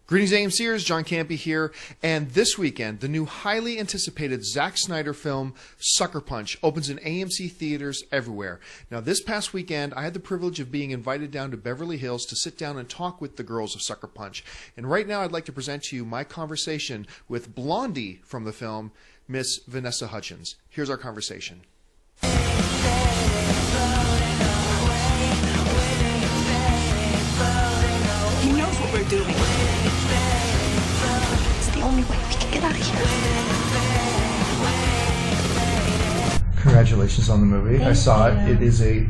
Greetings AMCers, John Campy here, and this weekend, the new highly anticipated Zack Snyder film, Sucker Punch, opens in AMC theaters everywhere. Now this past weekend, I had the privilege of being invited down to Beverly Hills to sit down and talk with the girls of Sucker Punch. And right now I'd like to present to you my conversation with Blondie from the film, Miss Vanessa Hudgens. Here's our conversation. He knows what we're doing. It's the only way we can get out of here. Congratulations on the movie. I saw it. It is a,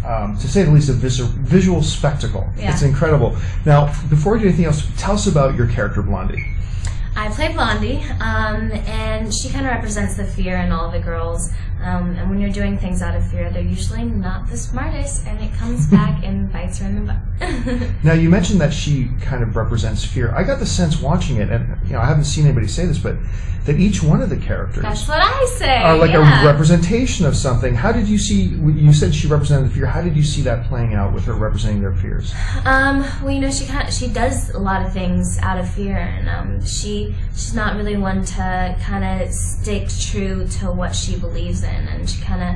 to say the least, a visual spectacle. Yeah. It's incredible. Now, before we do anything else, tell us about your character, Blondie. I play Blondie, and she kind of represents the fear in all the girls. And when you're doing things out of fear, they're usually not the smartest, and it comes back and bites her in the butt. Now, you mentioned that she kind of represents fear. I got the sense watching it, and I haven't seen anybody say this, but that each one of the characters That's what I say. Are like a representation of something. How did you see? You said she represented the fear. How did you see that playing out with her representing their fears? Well, she does a lot of things out of fear, and she's not really one to kind of stick true to what she believes in, and she kind of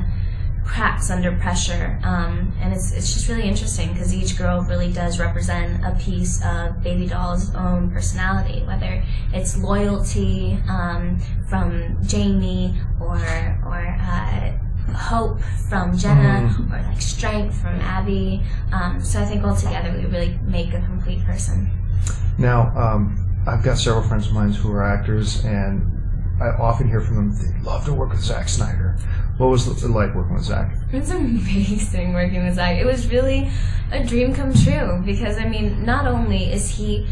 cracks under pressure. And it's just really interesting because each girl really does represent a piece of Baby Doll's own personality, whether it's loyalty from Jamie or hope from Jenna, or like strength from Abby. So I think altogether we really make a complete person. Now, I've got several friends of mine who are actors, and I often hear from them they'd love to work with Zack Snyder. What was it like working with Zack? It was amazing working with Zack. It was really a dream come true because, not only is he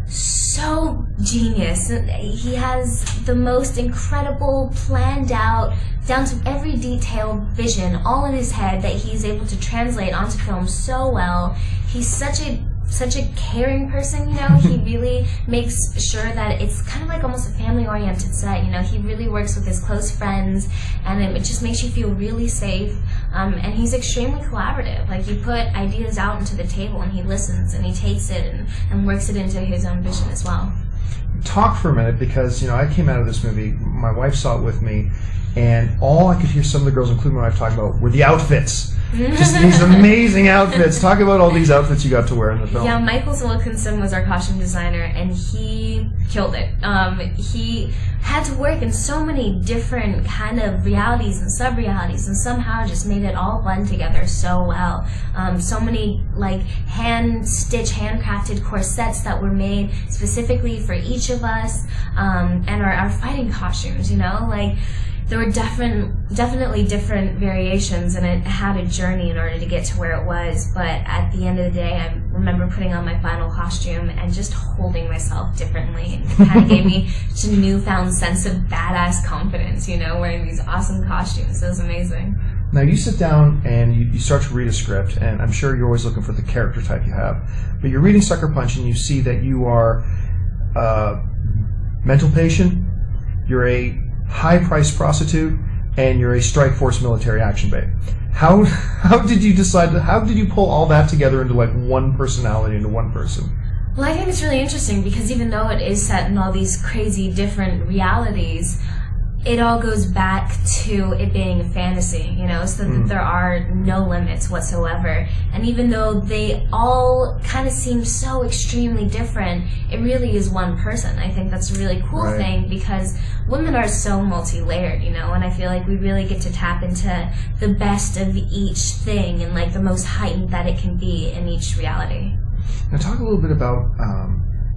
so genius, he has the most incredible, planned out, down to every detail vision all in his head that he's able to translate onto film so well. He's such a caring person, he really makes sure that it's kind of like almost a family-oriented set, he really works with his close friends, and it just makes you feel really safe, and he's extremely collaborative. Like, you put ideas out into the table and he listens and he takes it and works it into his own vision as well. Talk for a minute, because, I came out of this movie, my wife saw it with me, and all I could hear some of the girls, including my wife, talking about were the outfits. Just these amazing outfits. Talk about all these outfits you got to wear in the film. Yeah, Michael Wilkinson was our costume designer, and he killed it. He had to work in so many different kind of realities and sub-realities, and somehow just made it all blend together so well. So many hand-stitched, handcrafted corsets that were made specifically for each of us, and our fighting costumes, there were definitely different variations, and it had a journey in order to get to where it was. But at the end of the day, I remember putting on my final costume and just holding myself differently. And it kind of gave me such a newfound sense of badass confidence, wearing these awesome costumes. It was amazing. Now you sit down and you start to read a script, and I'm sure you're always looking for the character type you have. But you're reading Sucker Punch, and you see that you are a mental patient, you're a high-priced prostitute, and you're a strike force military action babe. How did you decide? How did you pull all that together into one personality, into one person? Well, I think it's really interesting because even though it is set in all these crazy different realities, it all goes back to it being a fantasy, so that there are no limits whatsoever. And even though they all kind of seem so extremely different, it really is one person. I think that's a really cool thing because women are so multi-layered, and I feel like we really get to tap into the best of each thing and the most heightened that it can be in each reality. Now talk a little bit about,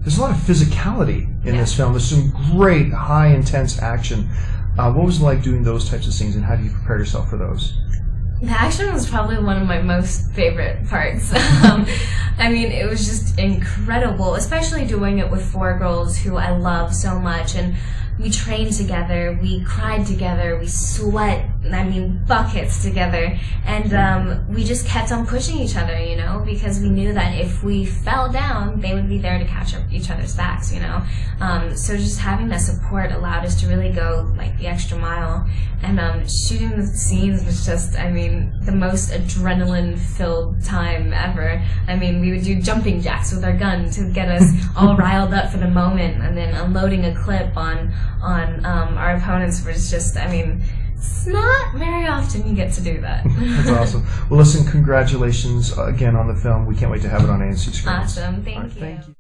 there's a lot of physicality in this film. There's some great, high, intense action. What was it like doing those types of scenes, and how do you prepare yourself for those? The action was probably one of my most favorite parts. It was just incredible, especially doing it with four girls who I love so much, and we trained together, we cried together, we sweat buckets together, and we just kept on pushing each other, you know, because we knew that if we fell down, they would be there to catch up each other's backs, you know. So just having that support allowed us to really go like the extra mile, and shooting the scenes was just, the most adrenaline-filled time ever. We would do jumping jacks with our gun to get us all riled up for the moment, and then unloading a clip on our opponents was just, it's not very often you get to do that. That's awesome. Well, listen, congratulations again on the film. We can't wait to have it on AMC screens. Awesome. Thank you. Thank you.